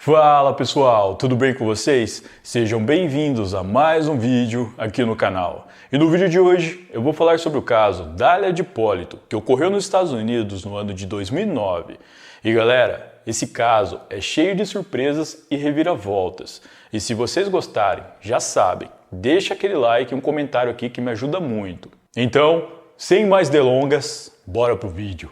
Fala pessoal, tudo bem com vocês? Sejam bem-vindos a mais um vídeo aqui no canal. E no vídeo de hoje eu vou falar sobre o caso Dália de Hipólito, que ocorreu nos Estados Unidos no ano de 2009. E galera, esse caso é cheio de surpresas e reviravoltas. E se vocês gostarem, já sabem, deixa aquele like e um comentário aqui que me ajuda muito. Então, sem mais delongas, bora pro vídeo.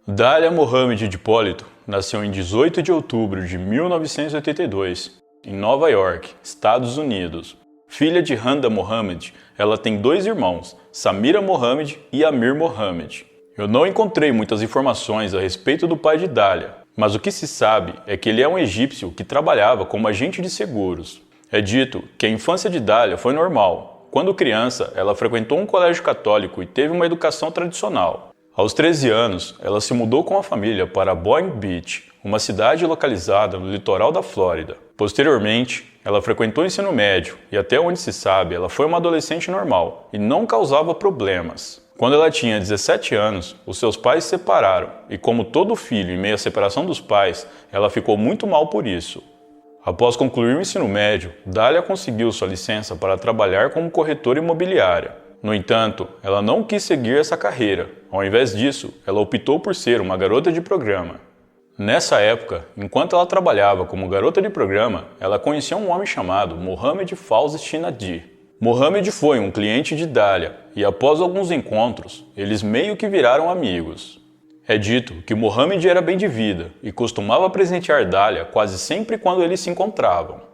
Dália Mohammed de Hipólito nasceu em 18 de outubro de 1982, em Nova York, Estados Unidos. Filha de Handa Mohammed, ela tem dois irmãos, Samira Mohammed e Amir Mohammed. Eu não encontrei muitas informações a respeito do pai de Dália, mas o que se sabe é que ele é um egípcio que trabalhava como agente de seguros. É dito que a infância de Dália foi normal. Quando criança, ela frequentou um colégio católico e teve uma educação tradicional. Aos 13 anos, ela se mudou com a família para Boynton Beach, uma cidade localizada no litoral da Flórida. Posteriormente, ela frequentou o ensino médio e, até onde se sabe, ela foi uma adolescente normal e não causava problemas. Quando ela tinha 17 anos, os seus pais se separaram e, como todo filho em meio à separação dos pais, ela ficou muito mal por isso. Após concluir o ensino médio, Dália conseguiu sua licença para trabalhar como corretora imobiliária. No entanto, ela não quis seguir essa carreira. Ao invés disso, ela optou por ser uma garota de programa. Nessa época, enquanto ela trabalhava como garota de programa, ela conheceu um homem chamado Mohamed Fawzi Shinadi. Mohamed foi um cliente de Dália e, após alguns encontros, eles meio que viraram amigos. É dito que Mohamed era bem de vida e costumava presentear Dália quase sempre quando eles se encontravam.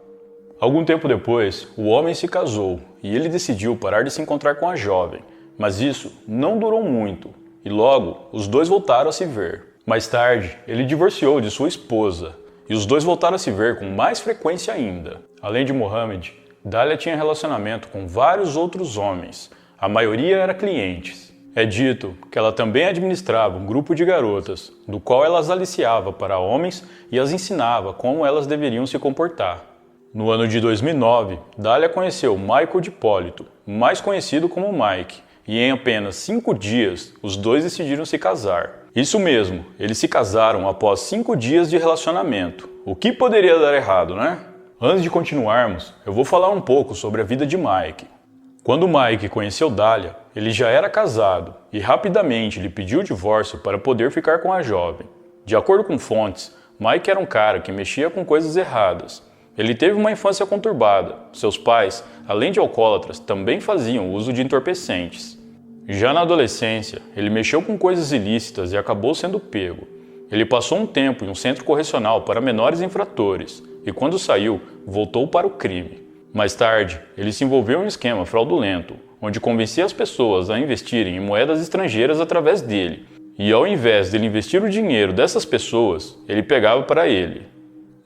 Algum tempo depois, o homem se casou e ele decidiu parar de se encontrar com a jovem, mas isso não durou muito e logo os dois voltaram a se ver. Mais tarde, ele divorciou de sua esposa e os dois voltaram a se ver com mais frequência ainda. Além de Mohamed, Dália tinha relacionamento com vários outros homens, a maioria era clientes. É dito que ela também administrava um grupo de garotas, do qual ela as aliciava para homens e as ensinava como elas deveriam se comportar. No ano de 2009, Dália conheceu Michael de Hipólito, mais conhecido como Mike, e em apenas 5 dias, os dois decidiram se casar. Isso mesmo, eles se casaram após 5 dias de relacionamento. O que poderia dar errado, né? Antes de continuarmos, eu vou falar um pouco sobre a vida de Mike. Quando Mike conheceu Dália, ele já era casado e rapidamente lhe pediu o divórcio para poder ficar com a jovem. De acordo com fontes, Mike era um cara que mexia com coisas erradas. Ele teve uma infância conturbada. Seus pais, além de alcoólatras, também faziam uso de entorpecentes. Já na adolescência, ele mexeu com coisas ilícitas e acabou sendo pego. Ele passou um tempo em um centro correcional para menores infratores e, quando saiu, voltou para o crime. Mais tarde, ele se envolveu em um esquema fraudulento, onde convencia as pessoas a investirem em moedas estrangeiras através dele. E ao invés de ele investir o dinheiro dessas pessoas, ele pegava para ele.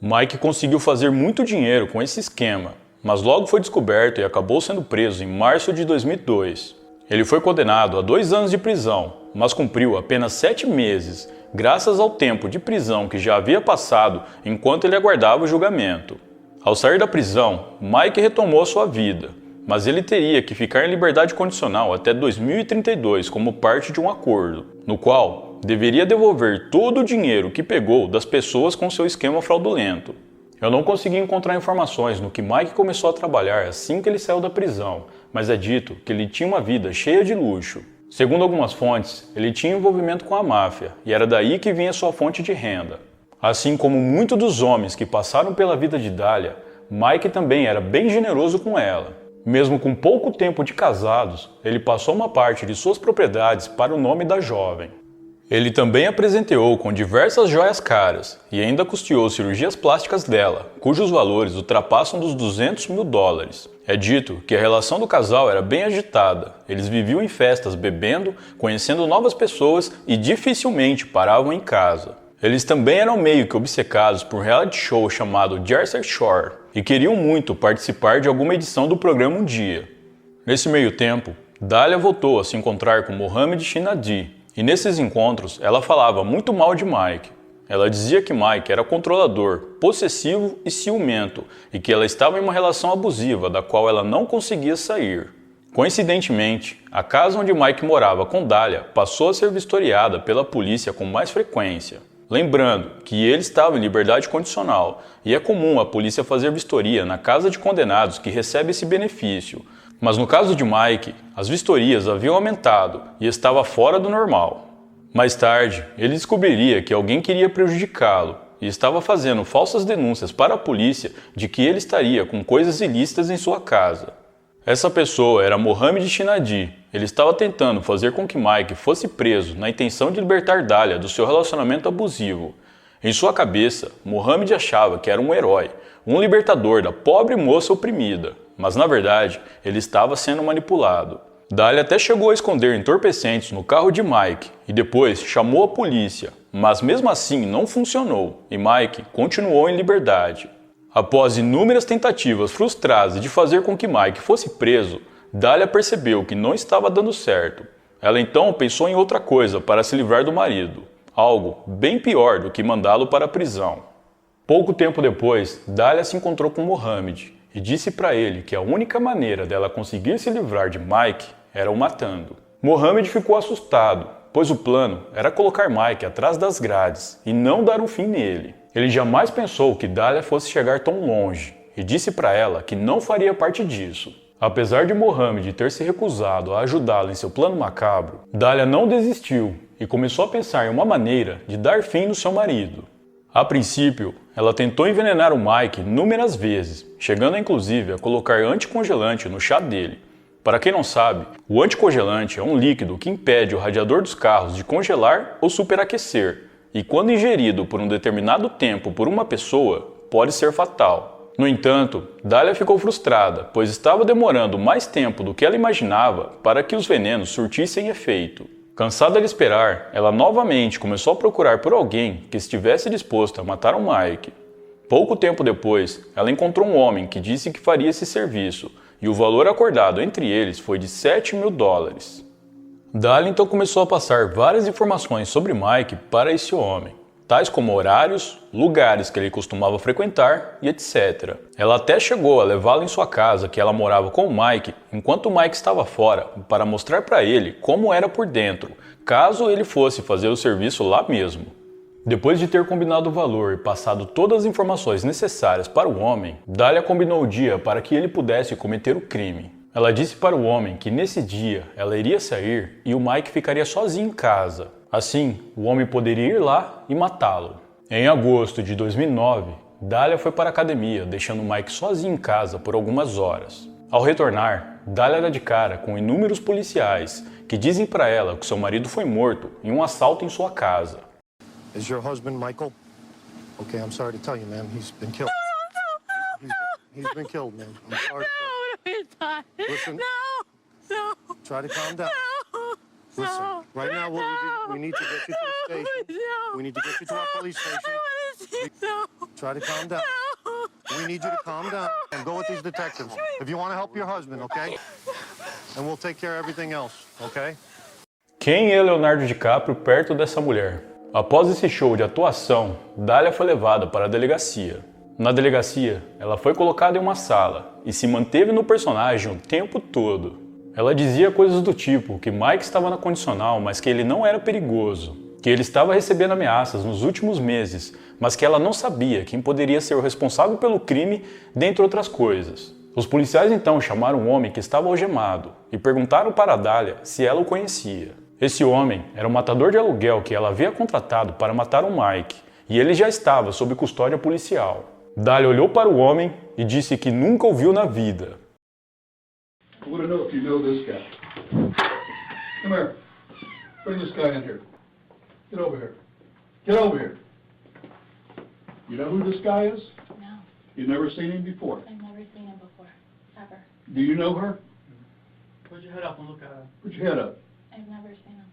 Mike conseguiu fazer muito dinheiro com esse esquema, mas logo foi descoberto e acabou sendo preso em março de 2002. Ele foi condenado a 2 anos de prisão, mas cumpriu apenas 7 meses, graças ao tempo de prisão que já havia passado enquanto ele aguardava o julgamento. Ao sair da prisão, Mike retomou sua vida, mas ele teria que ficar em liberdade condicional até 2032 como parte de um acordo, no qual deveria devolver todo o dinheiro que pegou das pessoas com seu esquema fraudulento. Eu não consegui encontrar informações no que Mike começou a trabalhar assim que ele saiu da prisão, mas é dito que ele tinha uma vida cheia de luxo. Segundo algumas fontes, ele tinha envolvimento com a máfia e era daí que vinha sua fonte de renda. Assim como muitos dos homens que passaram pela vida de Dália, Mike também era bem generoso com ela. Mesmo com pouco tempo de casados, ele passou uma parte de suas propriedades para o nome da jovem. Ele também a presenteou com diversas joias caras e ainda custeou cirurgias plásticas dela, cujos valores ultrapassam dos $200 mil. É dito que a relação do casal era bem agitada. Eles viviam em festas, bebendo, conhecendo novas pessoas e dificilmente paravam em casa. Eles também eram meio que obcecados por um reality show chamado Jersey Shore e queriam muito participar de alguma edição do programa um dia. Nesse meio tempo, Dália voltou a se encontrar com Mohamed Shinadi, e nesses encontros ela falava muito mal de Mike. Ela dizia que Mike era controlador, possessivo e ciumento e que ela estava em uma relação abusiva da qual ela não conseguia sair. Coincidentemente, a casa onde Mike morava com Dália passou a ser vistoriada pela polícia com mais frequência. Lembrando que ele estava em liberdade condicional e é comum a polícia fazer vistoria na casa de condenados que recebe esse benefício. Mas no caso de Mike, as vistorias haviam aumentado e estava fora do normal. Mais tarde, ele descobriria que alguém queria prejudicá-lo e estava fazendo falsas denúncias para a polícia de que ele estaria com coisas ilícitas em sua casa. Essa pessoa era Mohamed Chinadi. Ele estava tentando fazer com que Mike fosse preso na intenção de libertar Dália do seu relacionamento abusivo. Em sua cabeça, Mohamed achava que era um herói, um libertador da pobre moça oprimida, mas na verdade ele estava sendo manipulado. Dália até chegou a esconder entorpecentes no carro de Mike e depois chamou a polícia, mas mesmo assim não funcionou e Mike continuou em liberdade. Após inúmeras tentativas frustradas de fazer com que Mike fosse preso, Dália percebeu que não estava dando certo. Ela então pensou em outra coisa para se livrar do marido, algo bem pior do que mandá-lo para a prisão. Pouco tempo depois, Dália se encontrou com Mohamed e disse para ele que a única maneira dela conseguir se livrar de Mike era o matando. Mohamed ficou assustado, pois o plano era colocar Mike atrás das grades e não dar um fim nele. Ele jamais pensou que Dália fosse chegar tão longe e disse para ela que não faria parte disso. Apesar de Mohamed ter se recusado a ajudá-la em seu plano macabro, Dália não desistiu e começou a pensar em uma maneira de dar fim no seu marido. A princípio, ela tentou envenenar o Mike inúmeras vezes, chegando inclusive a colocar anticongelante no chá dele. Para quem não sabe, o anticongelante é um líquido que impede o radiador dos carros de congelar ou superaquecer, e quando ingerido por um determinado tempo por uma pessoa, pode ser fatal. No entanto, Dália ficou frustrada, pois estava demorando mais tempo do que ela imaginava para que os venenos surtissem efeito. Cansada de esperar, ela novamente começou a procurar por alguém que estivesse disposto a matar o Mike. Pouco tempo depois, ela encontrou um homem que disse que faria esse serviço, e o valor acordado entre eles foi de $7.000. Dália então começou a passar várias informações sobre Mike para esse homem, tais como horários, lugares que ele costumava frequentar e etc. Ela até chegou a levá-lo em sua casa que ela morava com o Mike enquanto o Mike estava fora, para mostrar para ele como era por dentro, caso ele fosse fazer o serviço lá mesmo. Depois de ter combinado o valor e passado todas as informações necessárias para o homem, Dália combinou o dia para que ele pudesse cometer o crime. Ela disse para o homem que nesse dia ela iria sair e o Mike ficaria sozinho em casa. Assim, o homem poderia ir lá e matá-lo. Em agosto de 2009, Dália foi para a academia, deixando o Mike sozinho em casa por algumas horas. Ao retornar, Dália dá de cara com inúmeros policiais que dizem para ela que seu marido foi morto em um assalto em sua casa. Is your husband Michael? Okay, I'm sorry to tell you, ma'am, he's been killed. He's been killed, ma'am. I'm sorry. No, he's not. Listen. No. Try to calm down. No. Listen, No. right now what we need to get you to the station. No. We need to get you to our police station. I want to see. No. Try to calm down. No. We need you to calm down and go with these detectives. If you want to help your husband, okay? And we'll take care of everything else, okay? Quem é Leonardo DiCaprio perto dessa mulher? Após esse show de atuação, Dália foi levada para a delegacia. Na delegacia, ela foi colocada em uma sala e se manteve no personagem o tempo todo. Ela dizia coisas do tipo que Mike estava na condicional, mas que ele não era perigoso, que ele estava recebendo ameaças nos últimos meses, mas que ela não sabia quem poderia ser o responsável pelo crime, dentre outras coisas. Os policiais então chamaram um homem que estava algemado e perguntaram para Dália se ela o conhecia. Esse homem era o matador de aluguel que ela havia contratado para matar o Mike, e ele já estava sob custódia policial. Dália olhou para o homem e disse que nunca o viu na vida. I want to know if you know this guy. Come here. Bring this guy in here. Get over here. Get over here. You know who this guy is? No. You've never seen him before. I've never seen him before. Ever. Do you know her? Put your head up and look at her. Put your head up. I've never seen him.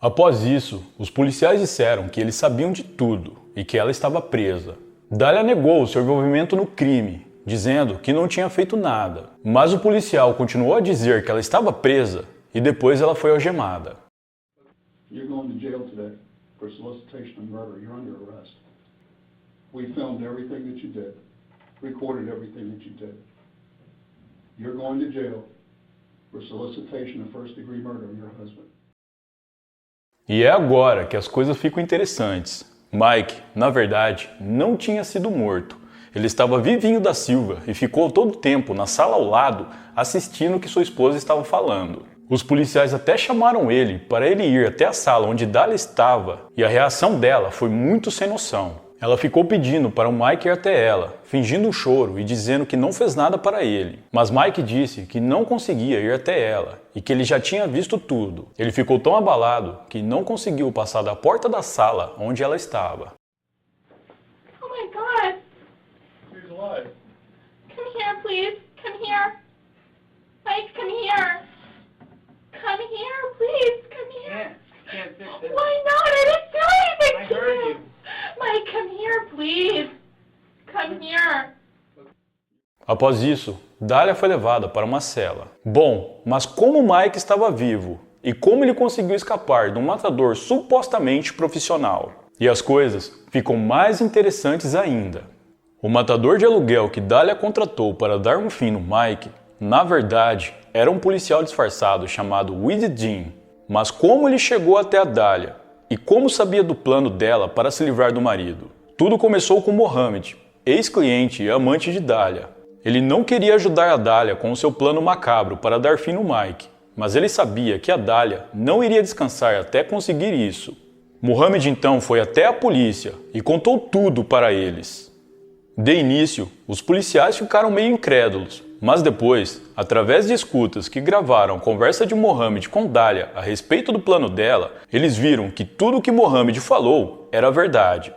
Após isso, os policiais disseram que eles sabiam de tudo e que ela estava presa. Dália negou seu envolvimento no crime, dizendo que não tinha feito nada. Mas o policial continuou a dizer que ela estava presa e depois ela foi algemada. You're going to jail today for solicitation of murder. You're under arrest. We filmed everything that you did, recorded everything that you did. You're going to jail for solicitation of first-degree murder of your husband. E é agora que as coisas ficam interessantes. Mike, na verdade, não tinha sido morto. Ele estava vivinho da Silva e ficou todo o tempo na sala ao lado assistindo o que sua esposa estava falando. Os policiais até chamaram ele para ele ir até a sala onde Dália estava e a reação dela foi muito sem noção. Ela ficou pedindo para o Mike ir até ela, fingindo um choro e dizendo que não fez nada para ele. Mas Mike disse que não conseguia ir até ela e que ele já tinha visto tudo. Ele ficou tão abalado que não conseguiu passar da porta da sala onde ela estava. Oh my God. He's alive. Come here, please. Come here. Mike, come here. Come here, please. Come here. Can't fix it. Why not? I didn't do anything I to heard you. you. Mike, come here, please. Come here. Após isso, Dália foi levada para uma cela. Bom, mas como Mike estava vivo e como ele conseguiu escapar de um matador supostamente profissional? E as coisas ficam mais interessantes ainda. O matador de aluguel que Dália contratou para dar um fim no Mike, na verdade, era um policial disfarçado chamado Weed Jean. Mas como ele chegou até a Dália e como sabia do plano dela para se livrar do marido? Tudo começou com Mohamed, ex-cliente e amante de Dália. Ele não queria ajudar a Dália com o seu plano macabro para dar fim no Mike, mas ele sabia que a Dália não iria descansar até conseguir isso. Mohamed então foi até a polícia e contou tudo para eles. De início, os policiais ficaram meio incrédulos, mas depois, através de escutas que gravaram a conversa de Mohamed com Dália a respeito do plano dela, eles viram que tudo o que Mohamed falou era verdade.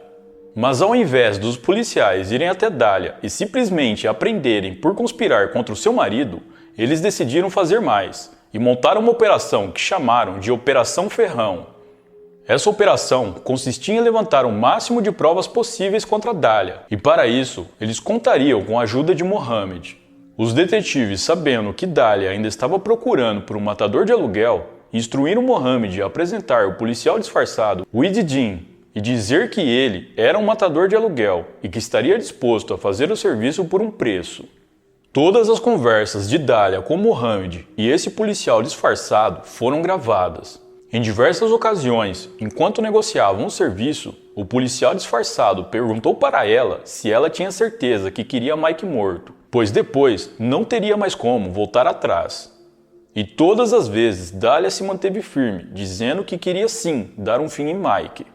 Mas ao invés dos policiais irem até Dália e simplesmente aprenderem por conspirar contra o seu marido, eles decidiram fazer mais e montaram uma operação que chamaram de Operação Ferrão. Essa operação consistia em levantar o máximo de provas possíveis contra Dália, e para isso eles contariam com a ajuda de Mohamed. Os detetives, sabendo que Dália ainda estava procurando por um matador de aluguel, instruíram Mohamed a apresentar o policial disfarçado Weed Jean e dizer que ele era um matador de aluguel e que estaria disposto a fazer o serviço por um preço. Todas as conversas de Dália com Mohamed e esse policial disfarçado foram gravadas. Em diversas ocasiões, enquanto negociavam o serviço, o policial disfarçado perguntou para ela se ela tinha certeza que queria Mike morto, pois depois não teria mais como voltar atrás. E todas as vezes Dália se manteve firme, dizendo que queria sim dar um fim em Mike.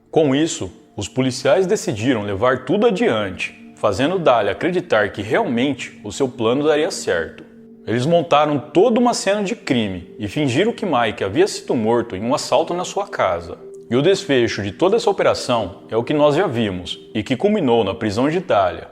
Com isso, os policiais decidiram levar tudo adiante, fazendo Dália acreditar que realmente o seu plano daria certo. Eles montaram toda uma cena de crime e fingiram que Mike havia sido morto em um assalto na sua casa. E o desfecho de toda essa operação é o que nós já vimos e que culminou na prisão de Dália.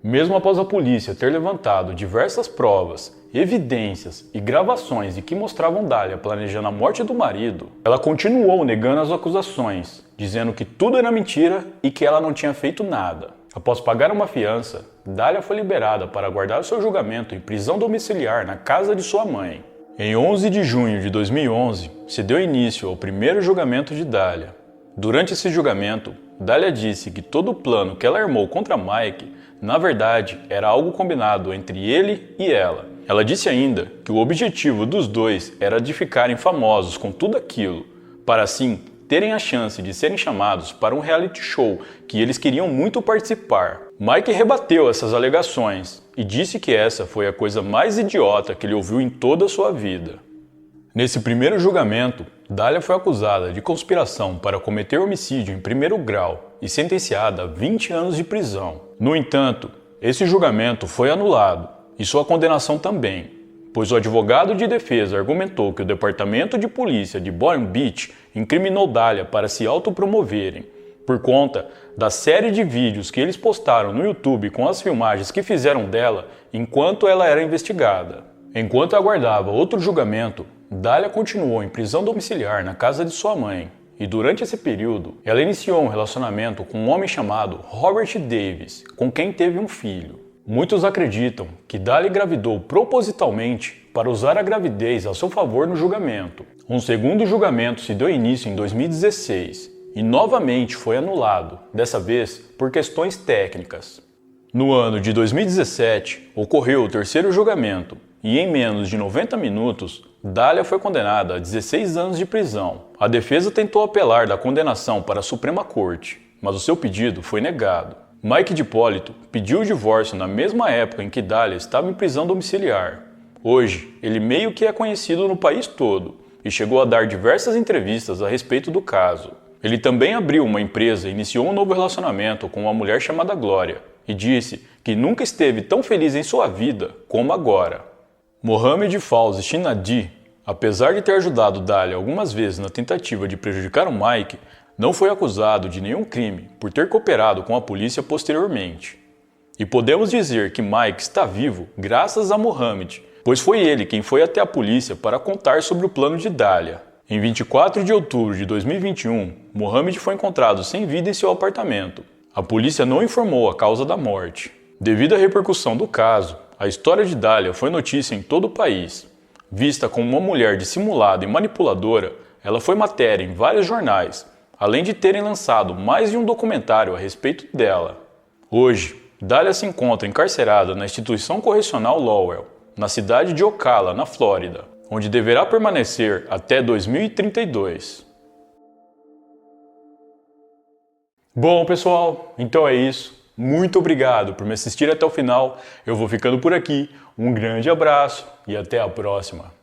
Mesmo após a polícia ter levantado diversas provas, evidências e gravações de que mostravam Dália planejando a morte do marido, ela continuou negando as acusações, dizendo que tudo era mentira e que ela não tinha feito nada. Após pagar uma fiança, Dália foi liberada para aguardar seu julgamento em prisão domiciliar na casa de sua mãe. Em 11 de junho de 2011, se deu início ao primeiro julgamento de Dália. Durante esse julgamento, Dália disse que todo o plano que ela armou contra Mike, na verdade, era algo combinado entre ele e ela. Ela disse ainda que o objetivo dos dois era de ficarem famosos com tudo aquilo, para assim terem a chance de serem chamados para um reality show que eles queriam muito participar. Mike rebateu essas alegações e disse que essa foi a coisa mais idiota que ele ouviu em toda a sua vida. Nesse primeiro julgamento, Dália foi acusada de conspiração para cometer homicídio em primeiro grau e sentenciada a 20 anos de prisão. No entanto, esse julgamento foi anulado e sua condenação também, pois o advogado de defesa argumentou que o departamento de polícia de Boynton Beach incriminou Dália para se autopromoverem, por conta da série de vídeos que eles postaram no YouTube com as filmagens que fizeram dela enquanto ela era investigada. Enquanto aguardava outro julgamento, Dália continuou em prisão domiciliar na casa de sua mãe, e durante esse período, ela iniciou um relacionamento com um homem chamado Robert Davis, com quem teve um filho. Muitos acreditam que Dália engravidou propositalmente para usar a gravidez a seu favor no julgamento. Um segundo julgamento se deu início em 2016 e novamente foi anulado, dessa vez por questões técnicas. No ano de 2017, ocorreu o terceiro julgamento e em menos de 90 minutos, Dália foi condenada a 16 anos de prisão. A defesa tentou apelar da condenação para a Suprema Corte, mas o seu pedido foi negado. Mike D'Ippolito pediu o divórcio na mesma época em que Dália estava em prisão domiciliar. Hoje, ele meio que é conhecido no país todo e chegou a dar diversas entrevistas a respeito do caso. Ele também abriu uma empresa e iniciou um novo relacionamento com uma mulher chamada Glória e disse que nunca esteve tão feliz em sua vida como agora. Mohamed Fawzi Shinadi, apesar de ter ajudado Dália algumas vezes na tentativa de prejudicar o Mike, não foi acusado de nenhum crime por ter cooperado com a polícia posteriormente. E podemos dizer que Mike está vivo graças a Mohamed, pois foi ele quem foi até a polícia para contar sobre o plano de Dália. Em 24 de outubro de 2021, Mohamed foi encontrado sem vida em seu apartamento. A polícia não informou a causa da morte. Devido à repercussão do caso, a história de Dália foi notícia em todo o país. Vista como uma mulher dissimulada e manipuladora, ela foi matéria em vários jornais, além de terem lançado mais de um documentário a respeito dela. Hoje, Dália se encontra encarcerada na instituição correcional Lowell, na cidade de Ocala, na Flórida, onde deverá permanecer até 2032. Bom, pessoal, então é isso. Muito obrigado por me assistir até o final. Eu vou ficando por aqui. Um grande abraço e até a próxima.